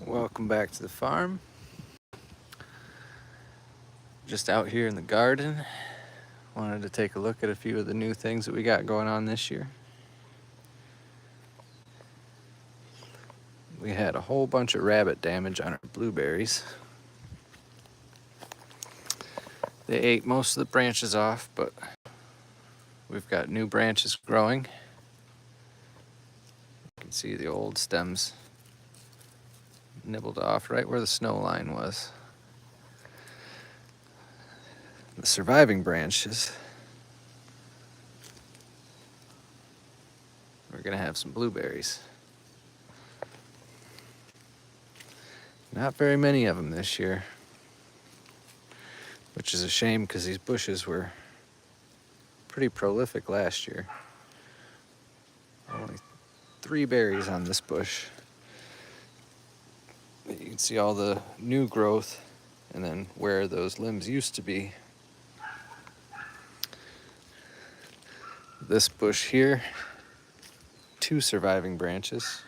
Welcome back to the farm. Just out here in the garden. Wanted to take a look at a few of the new things that we got going on this year. We had a whole bunch of rabbit damage on our blueberries. They ate most of the branches off, but we've got new branches growing. You can see the old stems nibbled off right where the snow line was. The surviving branches, we're gonna have some blueberries. Not very many of them this year, which is a shame because these bushes were pretty prolific last year. Only 3 berries on this bush. You can see all the new growth and then where those limbs used to be. This bush here, 2 surviving branches.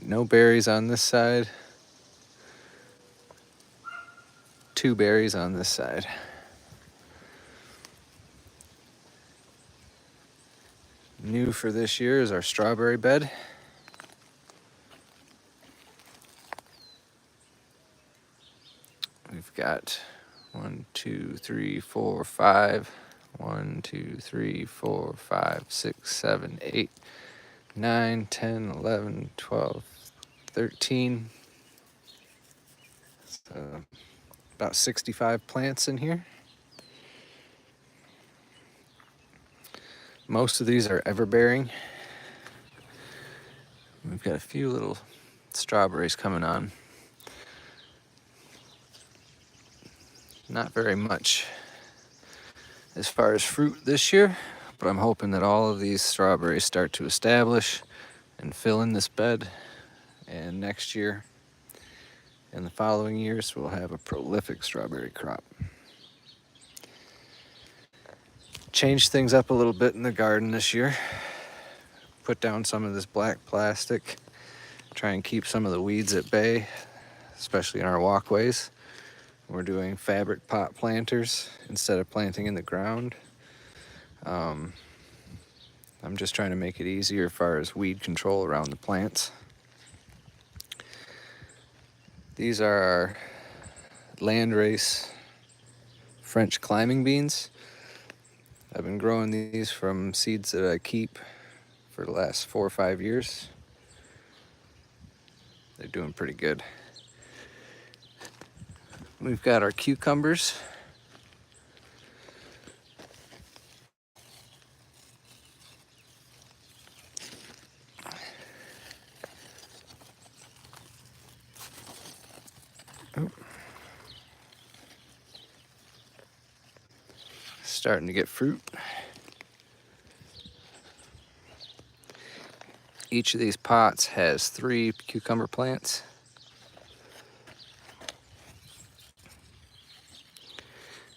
No berries on this side. 2 berries on this side. New for this year is our strawberry bed. We've got 1, 2, 3, 4, 5. 1, 2, 3, 4, 5, 6, 7, 8, 9, 10, 11, 12, 13. So about 65 plants in here. Most of these are everbearing. We've got a few little strawberries coming on. Not very much as far as fruit this year, but I'm hoping that all of these strawberries start to establish and fill in this bed, and next year and the following years we'll have a prolific strawberry crop. Changed things up a little bit in the garden this year. Put down some of this black plastic, try and keep some of the weeds at bay, especially in our walkways. We're doing fabric pot planters instead of planting in the ground. I'm just trying to make it easier as far as weed control around the plants. These are our landrace French climbing beans. I've been growing these from seeds that I keep for the last 4 or 5 years. They're doing pretty good. We've got our cucumbers. Starting to get fruit. Each of these pots has 3 cucumber plants.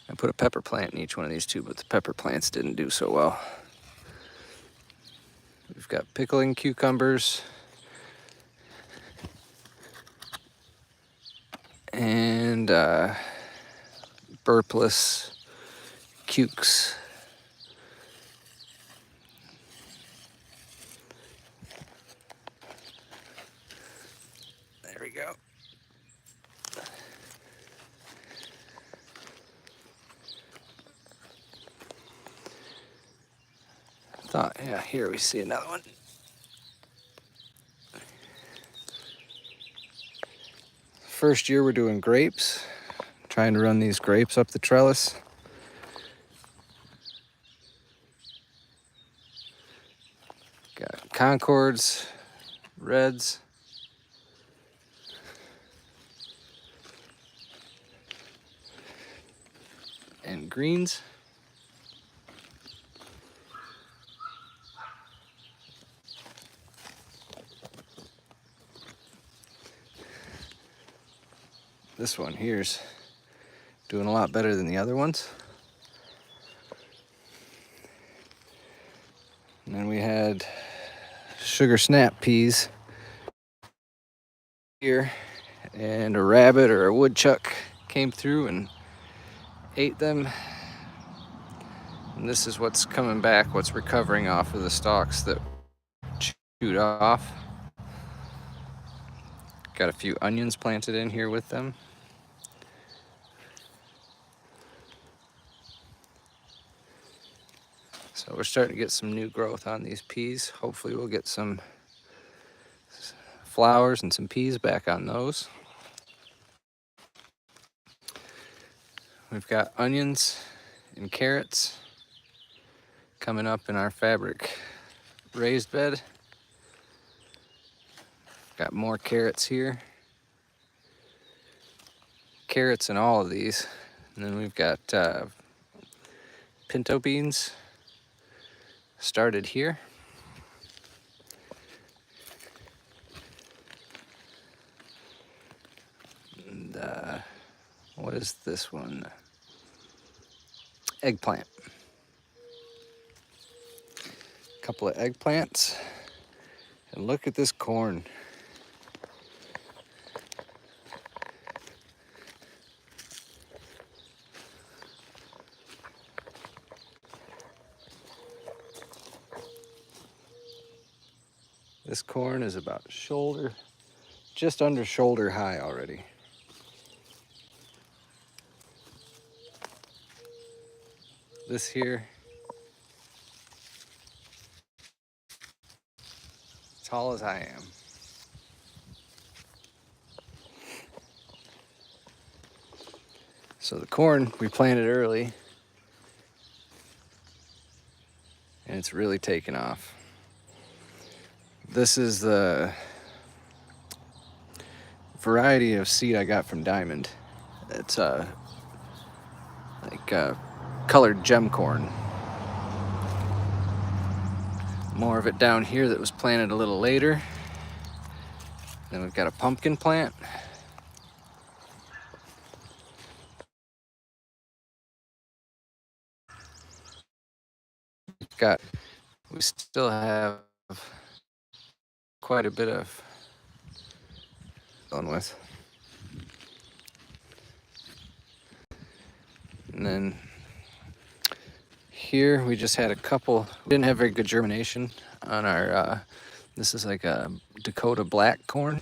I put a pepper plant in each one of these too, but the pepper plants didn't do so well. We've got pickling cucumbers and burpless cukes. There we go. Yeah, here we see another one. First year we're doing grapes. Trying to run these grapes up the trellis. Got Concords, reds, and greens. This one here's doing a lot better than the other ones. And then we had sugar snap peas. here, and a rabbit or a woodchuck came through and ate them. And this is what's coming back, what's recovering off of the stalks that chewed off. Got a few onions planted in here with them. So we're starting to get some new growth on these peas. Hopefully we'll get some flowers and some peas back on those. We've got onions and carrots coming up in our fabric raised bed. Got more carrots here. Carrots in all of these. And then we've got pinto beans started here. And what is this one? Eggplant. A couple of eggplants. And look at this corn. This corn is about shoulder, just under shoulder high already. This here, tall as I am. So the corn we planted early, and it's really taken off. This is the variety of seed I got from Diamond. It's like colored gem corn. More of it down here that was planted a little later. Then we've got a pumpkin plant. We still have quite a bit of going with. And then here we just had a couple, we didn't have very good germination on our, this is like a Dakota black corn.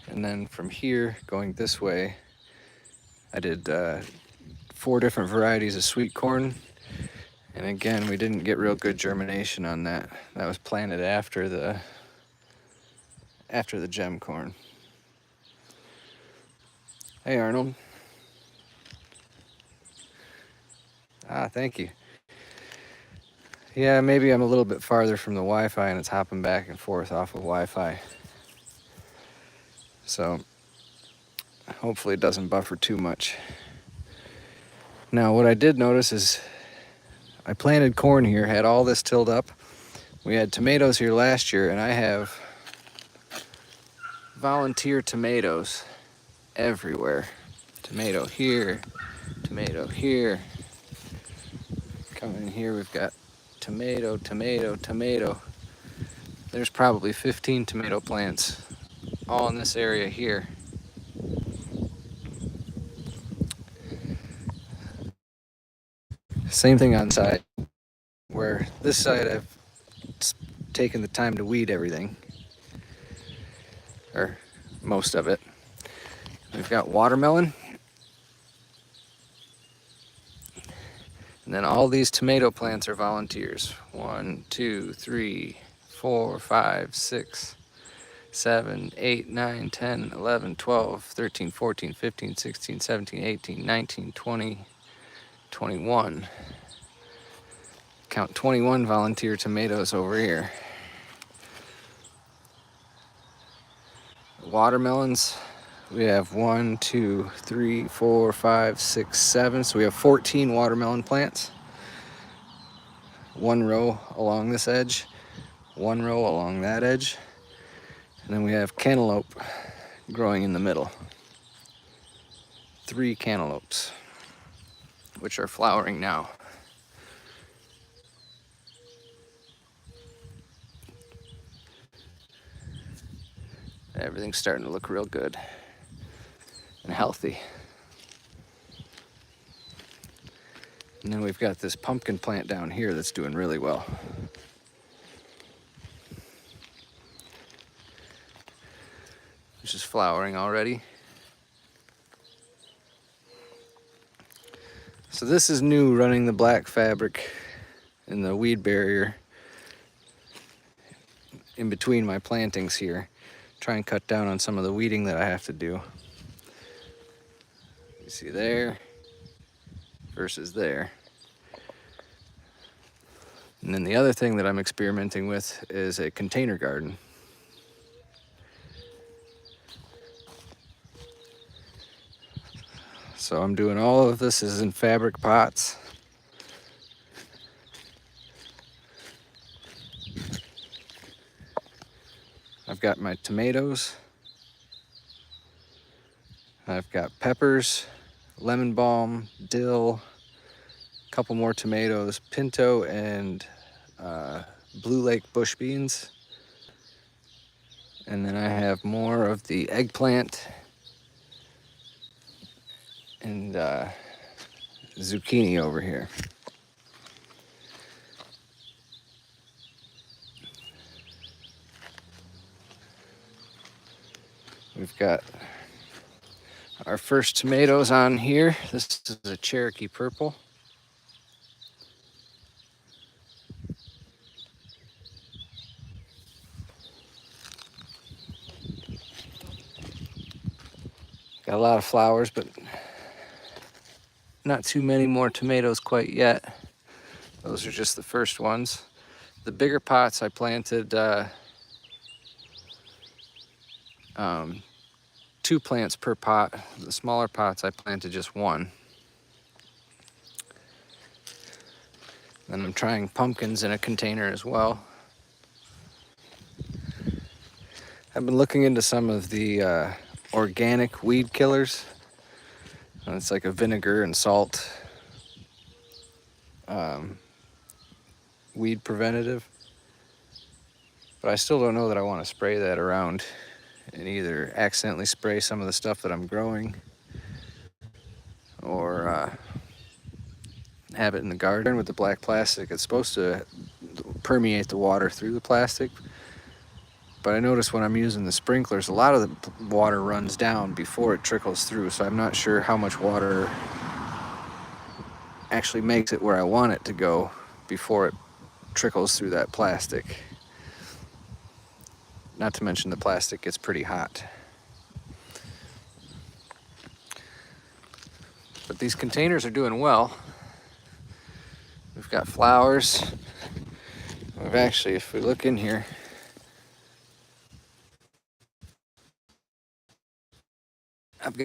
And then from here, going this way, I did 4 different varieties of sweet corn. And again, we didn't get real good germination on that. That was planted after the gem corn. Hey, Arnold. Thank you. Yeah, maybe I'm a little bit farther from the Wi-Fi and it's hopping back and forth off of Wi-Fi. So hopefully it doesn't buffer too much. Now what I did notice is I planted corn here, had all this tilled up. We had tomatoes here last year, and I have volunteer tomatoes everywhere. Tomato here, tomato here. Come in here, we've got tomato, tomato, tomato. There's probably 15 tomato plants all in this area here. Same thing on side, where this side I've taken the time to weed everything, or most of it. We've got watermelon. And then all these tomato plants are volunteers. 1, 2, 3, 4, 5, 6, 7, 8, 9, 10, 11, 12, 13, 14, 15, 16, 17, 18, 19, 20, 21. Count 21 volunteer tomatoes over here. Watermelons, we have 1, 2, 3, 4, 5, 6, 7. So we have 14 watermelon plants. 1 row along this edge, 1 row along that edge. And then we have cantaloupe growing in the middle. 3 cantaloupes, which are flowering now. Everything's starting to look real good and healthy. And then we've got this pumpkin plant down here that's doing really well. It's just flowering already. So this is new, running the black fabric and the weed barrier in between my plantings here. Try and cut down on some of the weeding that I have to do. You see there versus there. And then the other thing that I'm experimenting with is a container garden. So I'm doing all of this is in fabric pots. I've got my tomatoes. I've got peppers, lemon balm, dill, a couple more tomatoes, pinto, and Blue Lake bush beans. And then I have more of the eggplant and zucchini over here. We've got our first tomatoes on here. This is a Cherokee Purple. Got a lot of flowers, but not too many more tomatoes quite yet. Those are just the first ones. The bigger pots I planted 2 plants per pot. The smaller pots I planted just 1. Then I'm trying pumpkins in a container as well. I've been looking into some of the organic weed killers. It's like a vinegar and salt weed preventative. But I still don't know that I want to spray that around and either accidentally spray some of the stuff that I'm growing or have it in the garden with the black plastic. It's supposed to permeate the water through the plastic. But I notice when I'm using the sprinklers, a lot of the water runs down before it trickles through. So I'm not sure how much water actually makes it where I want it to go before it trickles through that plastic. Not to mention the plastic gets pretty hot. But these containers are doing well. We've got flowers. We've actually, if we look in here, I've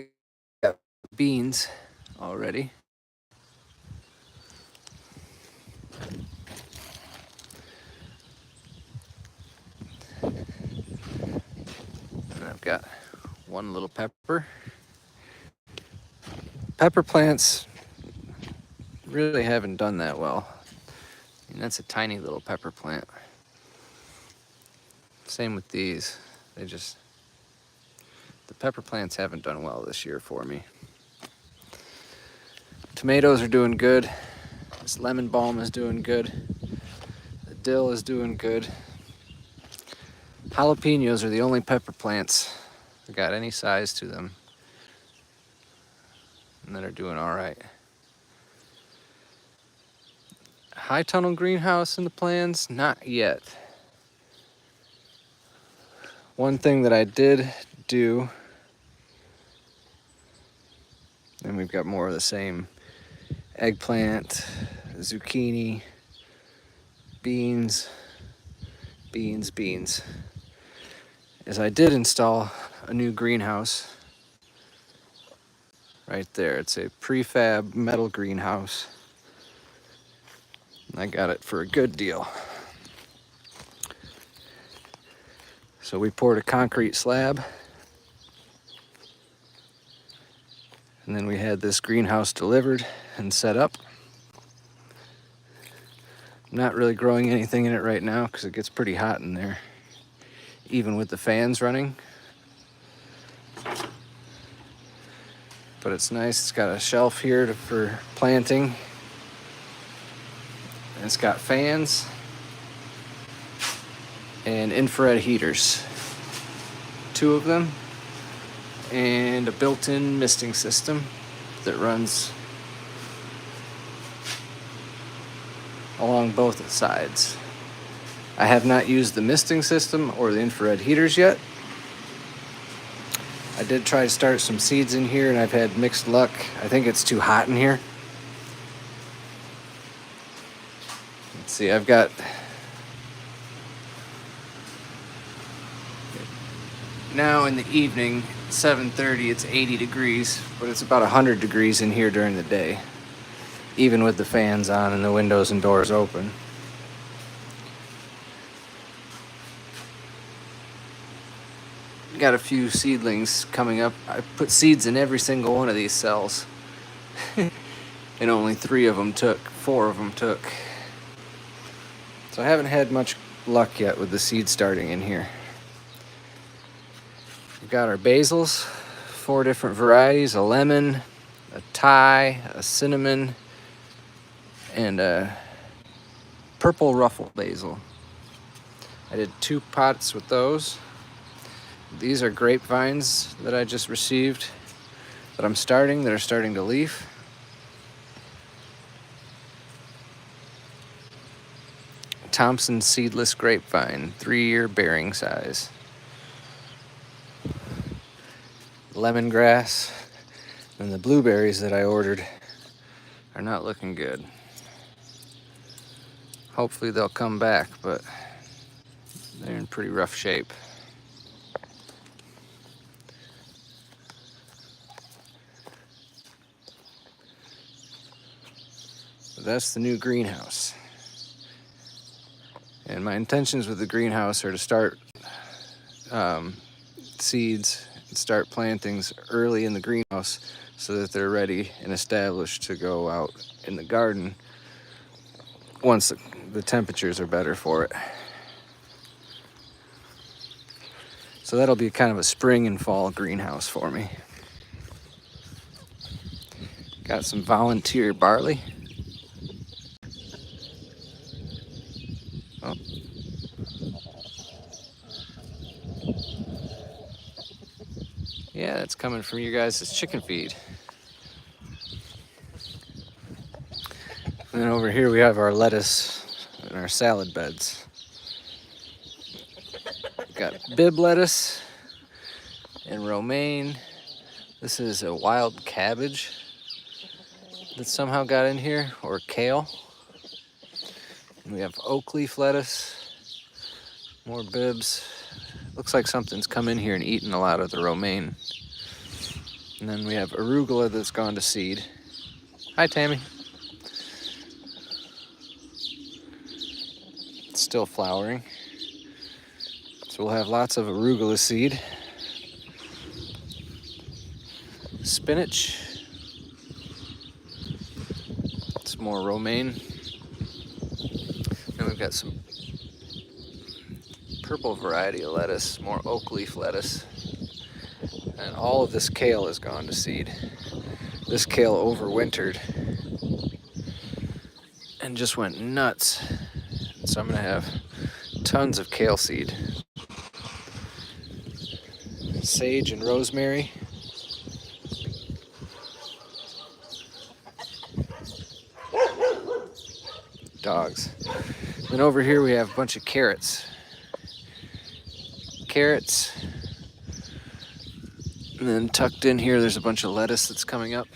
got beans already. And I've got one little pepper. Pepper plants really haven't done that well. And that's a tiny little pepper plant. Same with these. The pepper plants haven't done well this year for me. Tomatoes are doing good. This lemon balm is doing good. The dill is doing good. Jalapenos are the only pepper plants that got any size to them and that are doing all right. High tunnel greenhouse in the plans? Not yet. One thing that I did do, and we've got more of the same: eggplant, zucchini, beans, is I did install a new greenhouse right there. It's a prefab metal greenhouse. I got it for a good deal. So we poured a concrete slab, and then we had this greenhouse delivered and set up. I'm not really growing anything in it right now because it gets pretty hot in there, even with the fans running. but it's nice. It's got a shelf here for planting. And it's got fans and infrared heaters, 2 of them, and a built-in misting system that runs along both sides. I have not used the misting system or the infrared heaters yet. I did try to start some seeds in here and I've had mixed luck. I think it's too hot in here. Let's see, I've got now in the evening, 7:30, it's 80 degrees, but it's about 100 degrees in here during the day, even with the fans on and the windows and doors open. Got a few seedlings coming up. I put seeds in every single one of these cells. And only 3 of them took, 4 of them took. So I haven't had much luck yet with the seed starting in here. We've got our basils, 4 different varieties, a lemon, a Thai, a cinnamon, and a purple ruffle basil. I did 2 pots with those. These are grapevines that I just received that are starting to leaf. Thompson seedless grapevine, 3-year bearing size. Lemongrass, and the blueberries that I ordered are not looking good. Hopefully they'll come back, but they're in pretty rough shape. That's the new greenhouse. And my intentions with the greenhouse are to start seeds and start plantings early in the greenhouse so that they're ready and established to go out in the garden once the temperatures are better for it. So that'll be kind of a spring and fall greenhouse for me. Got some volunteer barley. Oh. Yeah, that's coming from you guys' chicken feed. And then over here we have our lettuce and our salad beds. Got bib lettuce and romaine. This is a wild cabbage that somehow got in here, or kale. And we have oak leaf lettuce, more bibs. Looks like something's come in here and eaten a lot of the romaine. And then we have arugula that's gone to seed. Hi, Tammy. It's still flowering. So we'll have lots of arugula seed. Spinach. Some more romaine. And we've got some purple variety of lettuce, more oak leaf lettuce. And all of this kale has gone to seed. This kale overwintered and just went nuts. So I'm gonna have tons of kale seed. Sage and rosemary. Dogs. Then over here we have a bunch of carrots. Carrots. And then tucked in here there's a bunch of lettuce that's coming up.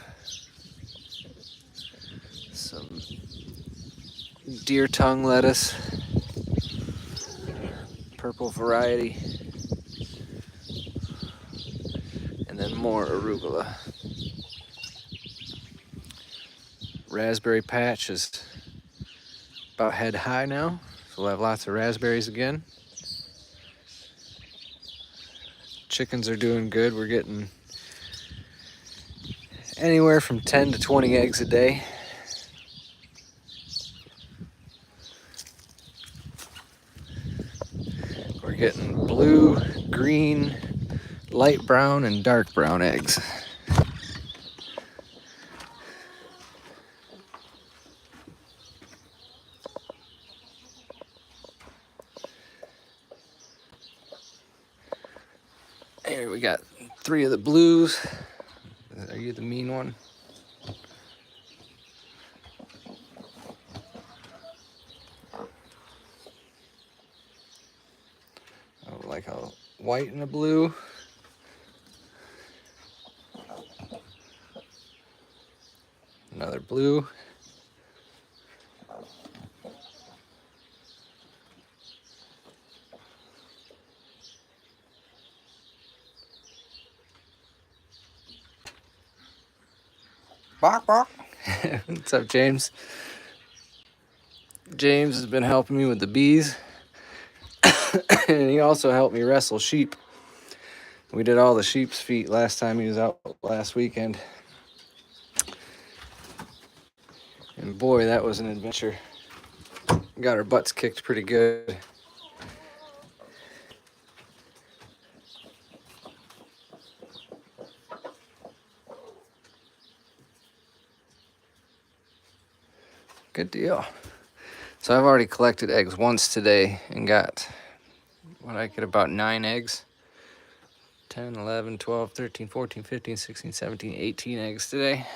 Some deer tongue lettuce. Purple variety. And then more arugula. Raspberry patch is about head high now, so we'll have lots of raspberries again. Chickens are doing good. We're getting anywhere from 10 to 20 eggs a day. We're getting blue, green, light brown, and dark brown eggs. Here we got 3 of the blues. Are you the mean one? Oh, like a white and a blue. Another blue. Bark, bark. What's up, James? James has been helping me with the bees. And he also helped me wrestle sheep. We did all the sheep's feet last time he was out last weekend. And boy, that was an adventure. Got our butts kicked pretty good. Good deal. So I've already collected eggs once today and got, what, I get about 9 eggs. 10, 11, 12, 13, 14, 15, 16, 17, 18 eggs today.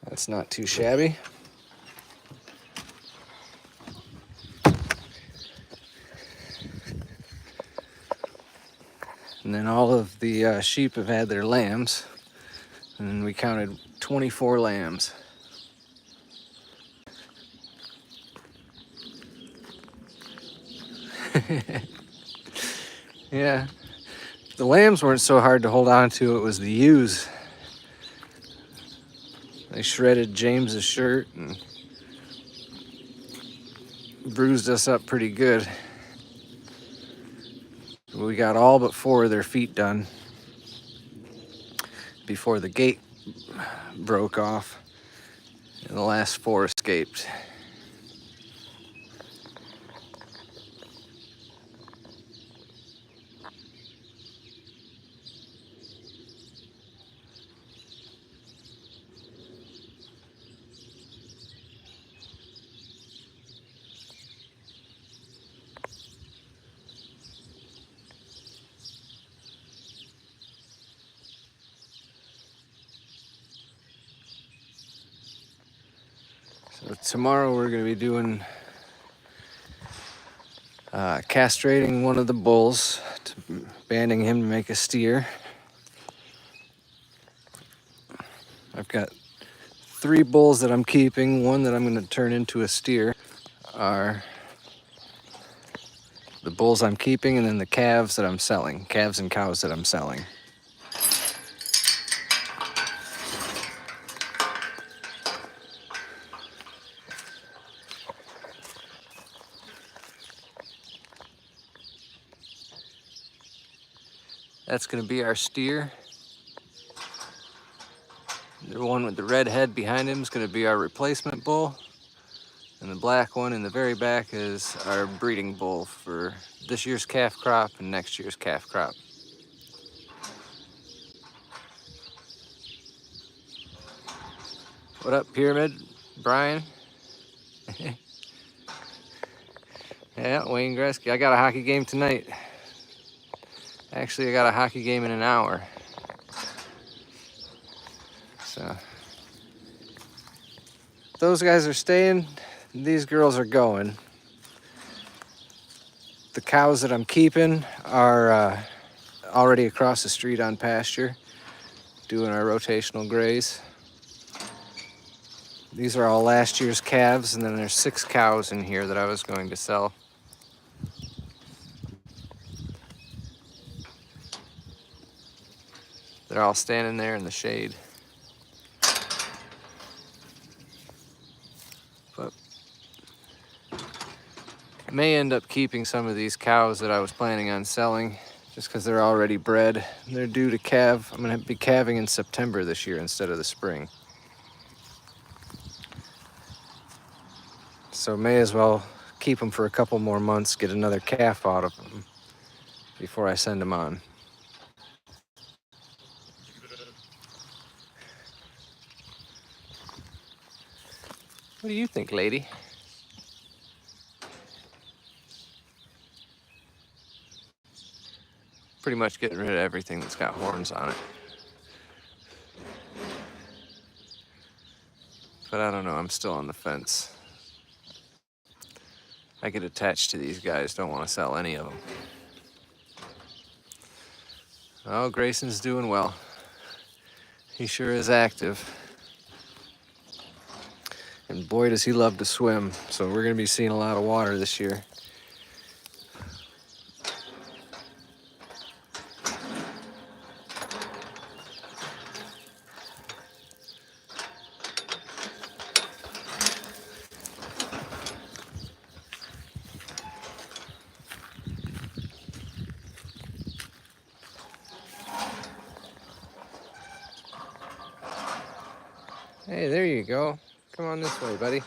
That's not too shabby. And then all of the sheep have had their lambs. And we counted 24 lambs. Yeah. The lambs weren't so hard to hold on to, it was the ewes. They shredded James's shirt and bruised us up pretty good. We got all but 4 of their feet done before the gate broke off, and the last 4 escaped. So tomorrow we're going to be doing castrating one of the bulls, banding him to make a steer. I've got 3 bulls that I'm keeping. One that I'm going to turn into a steer are the bulls I'm keeping, and then the calves that I'm selling, calves and cows that I'm selling. That's going to be our steer. The one with the red head behind him is going to be our replacement bull. And the black one in the very back is our breeding bull for this year's calf crop and next year's calf crop. What up, Pyramid? Brian? Yeah, Wayne Gretzky. I got a hockey game tonight. Actually, I got a hockey game in an hour. So, those guys are staying, these girls are going. The cows that I'm keeping are already across the street on pasture, doing our rotational graze. These are all last year's calves, and then there's 6 cows in here that I was going to sell. They're all standing there in the shade. But I may end up keeping some of these cows that I was planning on selling just because they're already bred. They're due to calve. I'm going to be calving in September this year instead of the spring. So may as well keep them for a couple more months, get another calf out of them before I send them on. What do you think, lady? pretty much getting rid of everything that's got horns on it. But I don't know, I'm still on the fence. I get attached to these guys, don't want to sell any of them. Oh, Grayson's doing well. He sure is active. And boy, does he love to swim. So we're going to be seeing a lot of water this year. Hey, there you go. Come on this way, buddy.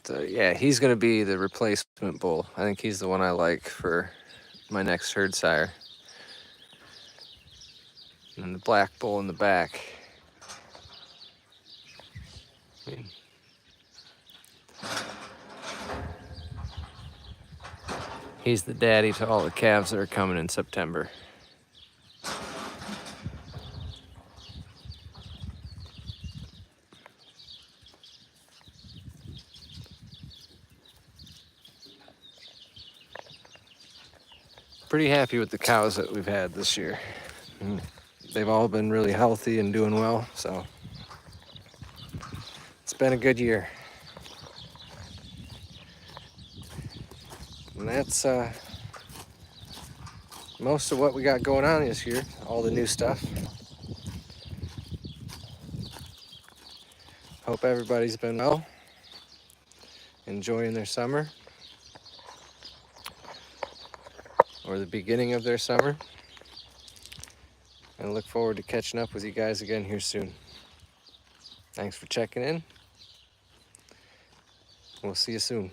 So yeah, he's going to be the replacement bull. I think he's the one I like for my next herd sire. And the black bull in the back. I mean, he's the daddy to all the calves that are coming in September. Pretty happy with the cows that we've had this year. And they've all been really healthy and doing well, so it's been a good year. And that's most of what we got going on this year, all the new stuff. Hope everybody's been well, enjoying their summer, or the beginning of their summer. And look forward to catching up with you guys again here soon. Thanks for checking in. We'll see you soon.